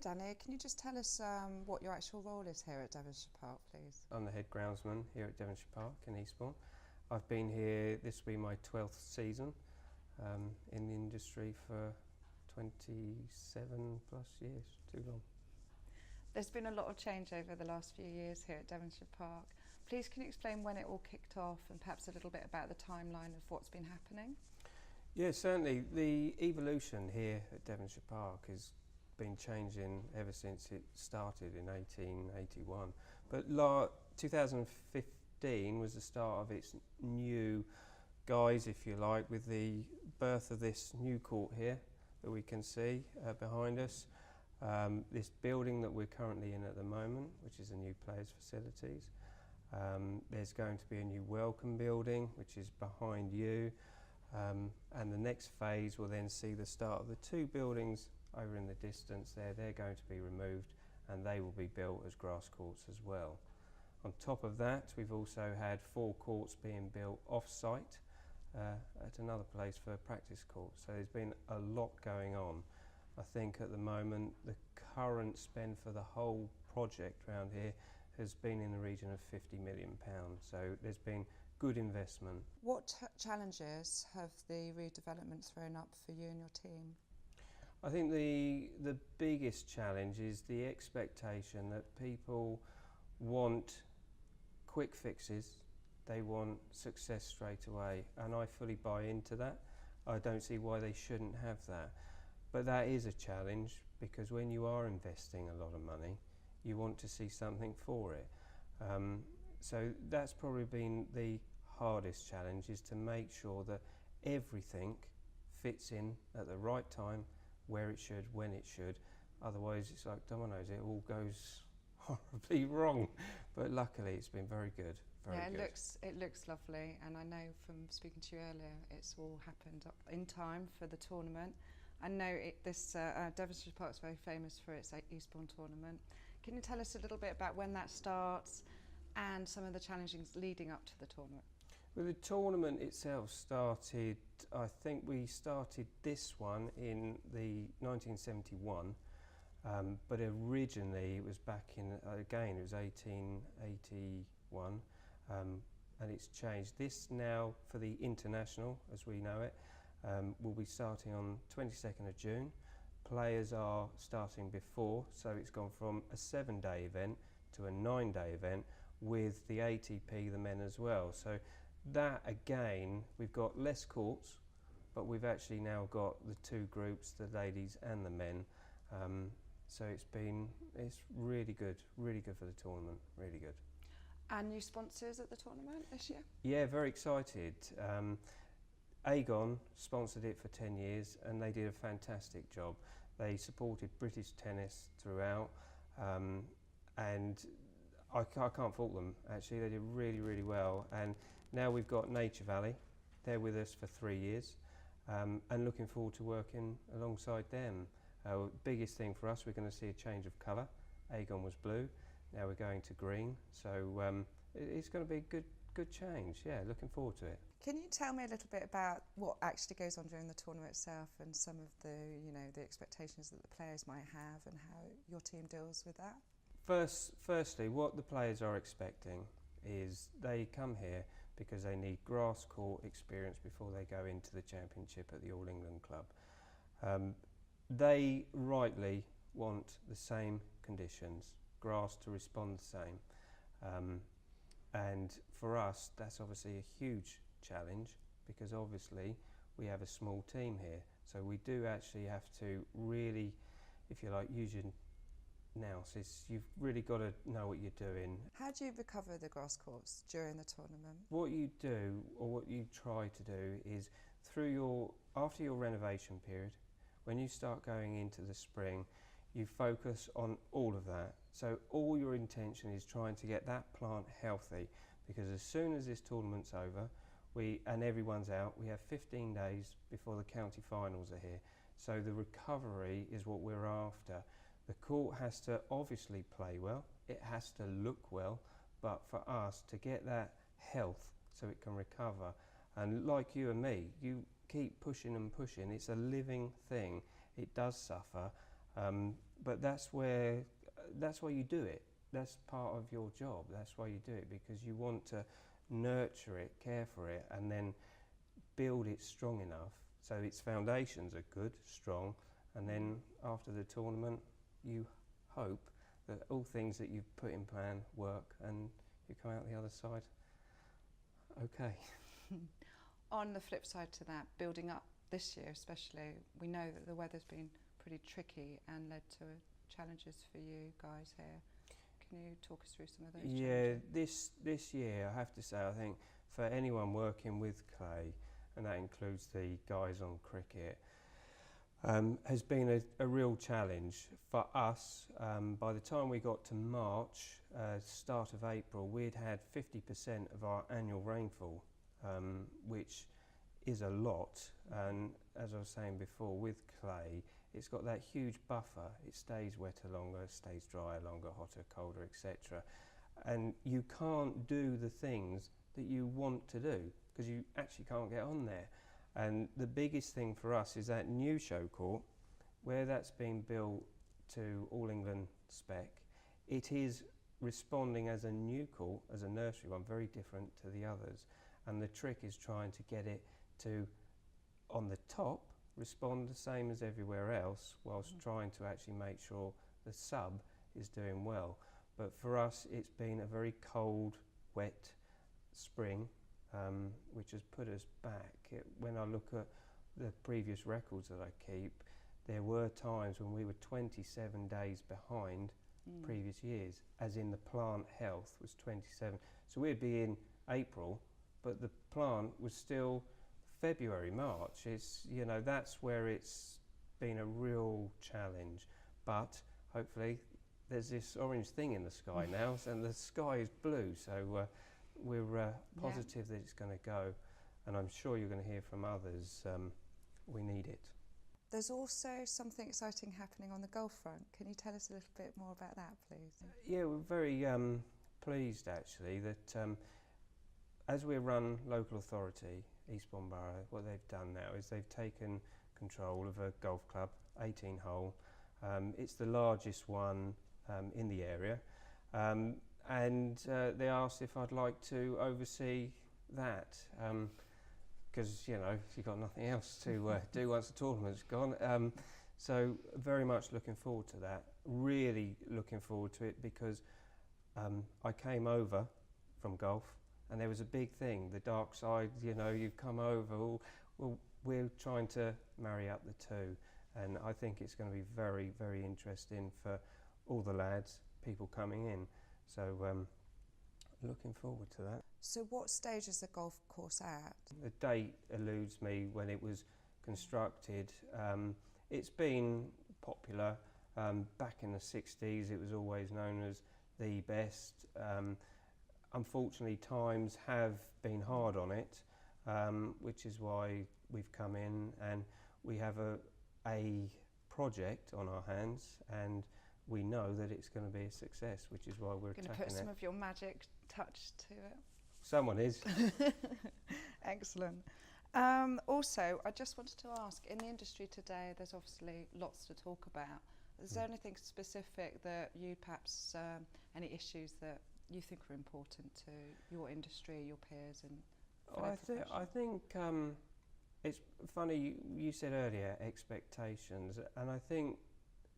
Danny, can you just tell us what your actual role is here at Devonshire Park, please? I'm the head groundsman here at Devonshire Park in Eastbourne. I've been here, this will be my 12th season in the industry for 27 plus years, too long. There's been a lot of change over the last few years here at Devonshire Park. Please can you explain when it all kicked off and perhaps a little bit about the timeline of what's been happening? Yeah, certainly the evolution here at Devonshire Park has been changing ever since it started in 1881. But 2015 was the start of its new guise, if you like, with the birth of this new court here that we can see behind us. This building that we're currently in at the moment, which is a new players' facilities. There's going to be a new welcome building, which is behind you. And the next phase will then see the start of the two buildings over in the distance there. They're going to be removed and they will be built as grass courts as well. On top of that, we've also had 4 courts being built off-site at another place for practice courts. So there's been a lot going on. I think at the moment the current spend for the whole project around here has been in the region of £50 million. So there's been good investment. What challenges have the redevelopment thrown up for you and your team? I think the biggest challenge is the expectation that people want quick fixes, they want success straight away, and I fully buy into that. I don't see why they shouldn't have that. But that is a challenge because when you are investing a lot of money, you want to see something for it. So that's probably been the hardest challenge, is to make sure that everything fits in at the right time, where it should, when it should. Otherwise it's like dominoes, it all goes horribly wrong. But luckily it's been very good, very good. It looks lovely, and I know from speaking to you earlier it's all happened in time for the tournament. I know Devonshire Park's very famous for its Eastbourne tournament. Can you tell us a little bit about when that starts and some of the challenges leading up to the tournament? Well, the tournament itself started, I think we started this one in the 1971, but originally it was back in, again, it was 1881, and it's changed. This now, for the international, as we know it, will be starting on 22nd of June. Players are starting before, so it's gone from a 7-day event to a 9-day event with the ATP, the men as well. So that again, we've got less courts, but we've actually now got the 2 groups, the ladies and the men. So it's really good for the tournament, really good. And new sponsors at the tournament this year? Yeah, very excited. Aegon sponsored it for 10 years and they did a fantastic job. They supported British tennis throughout, and I can't fault them, actually. They did really, really well. And now we've got Nature Valley. They're with us for 3 years, and looking forward to working alongside them. Biggest thing for us, we're going to see a change of colour. Aegon was blue, now we're going to green. So it's going to be a good change. Yeah, looking forward to it. Can you tell me a little bit about what actually goes on during the tournament itself and some of the, the expectations that the players might have and how your team deals with that? Firstly, what the players are expecting is they come here because they need grass court experience before they go into the championship at the All England Club. They rightly want the same conditions, grass to respond the same. And for us, that's obviously a huge challenge because obviously we have a small team here. So we do actually have to really, if you like, use your nous. You've really got to know what you're doing. How do you recover the grass courts during the tournament? What you do, or what you try to do, is after your renovation period, when you start going into the spring, you focus on all of that. So all your intention is trying to get that plant healthy, because as soon as this tournament's over and everyone's out, we have 15 days before the county finals are here. So the recovery is what we're after. The court has to obviously play well, it has to look well, but for us to get that health so it can recover. And like you and me, you keep pushing and pushing. It's a living thing. It does suffer. But that's why you do it. That's part of your job. That's why you do it, because you want to nurture it, care for it, and then build it strong enough so its foundations are good, strong, and then after the tournament you hope that all things that you've put in plan work and you come out the other side okay. On the flip side to that, building up this year especially, we know that the weather's been pretty tricky and led to challenges for you guys here. Can you talk us through some of those challenges? This year, I have to say, I think for anyone working with clay, and that includes the guys on cricket, has been a real challenge for us. By the time we got to March, start of April, we'd had 50% of our annual rainfall, which is a lot. And as I was saying before, with clay, it's got that huge buffer. It stays wetter longer, stays drier longer, hotter, colder, etc. And you can't do the things that you want to do because you actually can't get on there. And the biggest thing for us is that new show court, where that's been built to All England spec. It is responding as a new court, as a nursery one, very different to the others. And the trick is trying to get it to, on the top, respond the same as everywhere else, whilst trying to actually make sure the sub is doing well. But for us, it's been a very cold, wet spring, which has put us back. When I look at the previous records that I keep, there were times when we were 27 days behind previous years, as in the plant health was 27. So we'd be in April, but the plant was still February, March. It's, you know, that's where it's been a real challenge. But hopefully there's this orange thing in the sky now, and the sky is blue, so we're positive that it's going to go, and I'm sure you're going to hear from others. We need it. There's also something exciting happening on the golf front. Can you tell us a little bit more about that, please? Yeah, we're very pleased actually that as we run local authority, Eastbourne Borough, what they've done now is they've taken control of a golf club, 18 hole. It's the largest one in the area, and they asked if I'd like to oversee that, because you know you've got nothing else to do once the tournament's gone. So very much looking forward to that. Really looking forward to it because I came over from golf. And there was a big thing, the dark side, you know, you've come over, well, we're trying to marry up the two. And I think it's going to be very, very interesting for all the lads, people coming in. So looking forward to that. So what stage is the golf course at? The date eludes me when it was constructed. It's been popular. Back in the 60s, it was always known as the best. Unfortunately, times have been hard on it, which is why we've come in and we have a project on our hands, and we know that it's going to be a success, which is why we're attacking it. Going to put some of your magic touch to it. Someone is. Excellent. Also, I just wanted to ask, in the industry today, there's obviously lots to talk about. Is there anything specific that you perhaps, any issues that you think are important to your industry, your peers and I think it's funny, you said earlier expectations, and I think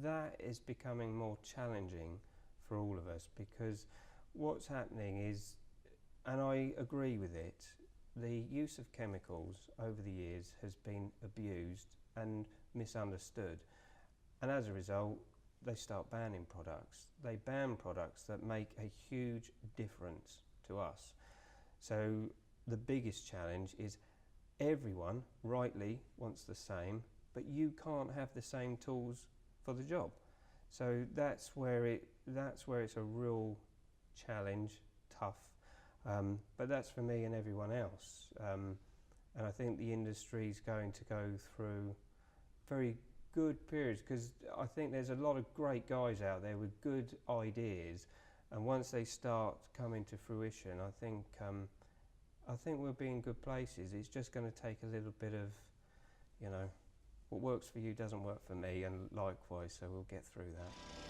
that is becoming more challenging for all of us, because what's happening is, and I agree with it, the use of chemicals over the years has been abused and misunderstood, and as a result they start banning products. They ban products that make a huge difference to us. So the biggest challenge is everyone rightly wants the same, but you can't have the same tools for the job. So that's where it's a real challenge, tough, but that's for me and everyone else. And I think the industry's going to go through very good periods, because I think there's a lot of great guys out there with good ideas, and once they start coming to fruition, I think we'll be in good places. It's just going to take a little bit of, you know, what works for you doesn't work for me, and likewise, so we'll get through that.